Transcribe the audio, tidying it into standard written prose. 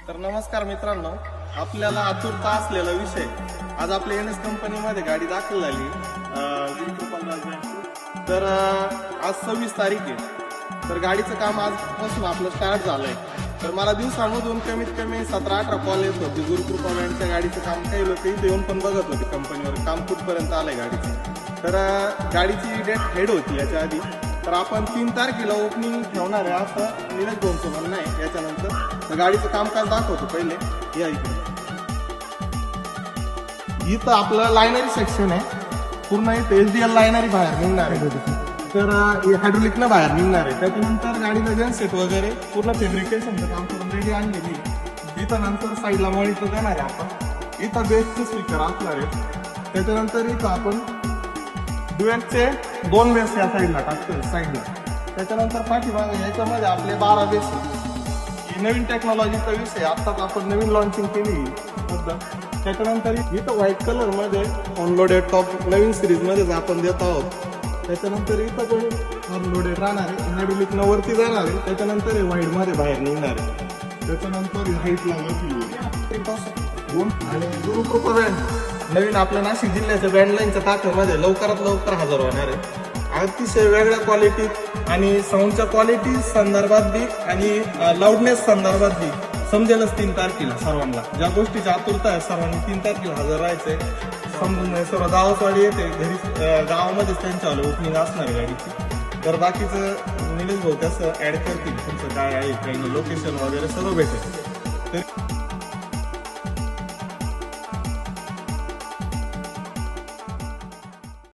तर नमस्कार मित्रांनो, आपल्याला आतुरता असलेला विषय आज आपल्या एनएस कंपनीमध्ये गाडी दाखल झाली तर आज 26 तारीख आहे। तर गाडीचं काम आजपासून आपलं स्टार्ट झालंय। तर मला दिवसामधून कमीत कमी 17-18 कॉल येत होते। गुरुकृपा बँडच्या गाडीचं काम काही लोक इथे येऊन पण बघत होते कंपनीवर, काम कुठपर्यंत आलंय गाडीचं। तर गाडीची डेट हेड होती याच्या आधी, तर आपण 3 तारखेला ओपनिंग ठेवणार आहे असं नीरज भाऊंचं म्हणणं आहे। याच्यानंतर तर गाडीचं कामकाज दाखवतो। पहिले या इथं आपलं लायनरी सेक्शन आहे, पूर्ण इथं एसडीएल लायनरी बाहेर निघणार आहे। तर हायड्रोलिक न बाहेर निघणार आहे। त्याच्यानंतर गाडीला जनसेट वगैरे पूर्ण फॅब्रिकेशनचं काम करून रेडी आणलेली आहे। इथं नंतर साईडला मॉनिटर देणार आहे आपण। इथं बेसचे स्पीकर असणार आहे। त्याच्यानंतर इथं आपण ड्युएटचे 2 बेस या साईडला टाकतो साईडला। त्याच्यानंतर पाठीमागे याच्यामध्ये आपले 12 बेस आहे। ही नवीन टेक्नॉलॉजीचा विषय, आत्ताच आपण नवीन लॉन्चिंग केली सुद्धा। त्याच्यानंतर इथं व्हाईट कलर मध्ये ऑनलोडेड टॉप नवीन सिरीज मध्येच आपण देत आहोत। त्याच्यानंतर इथं पण ऑनलोडेड राहणार आहे, हायड्रोलिक न वरती जाणार आहे। त्याच्यानंतर व्हाईट मध्ये बाहेर निघणार आहे। त्याच्यानंतर हाईटला आणि गुरुकृपा बँड नवीन आपल्या नाशिक जिल्ह्याच्या बँडलाईनच्या ताफ्यामध्ये लवकरात लवकर हजर होणार आहे। अतिशय वेगळ्या क्वालिटीत आणि साऊंडच्या क्वालिटी संदर्भात बी आणि लाऊडनेस संदर्भात बी समजेलच 3 तारखेला सर्वांना। ज्या गोष्टीची आतुरता आहे सर्वांनी 3 तारखेला हजर राहायचंय। समजून सर्व दावसवाडी येते घरी गावामध्येच त्यांच्या ओपनिंग असणार आहे गाडीची। तर बाकीचं निलेश भाऊ त्याचं ऍड करतील, तुमचं काय आहे काही लोकेशन वगैरे सर्व भेटेल।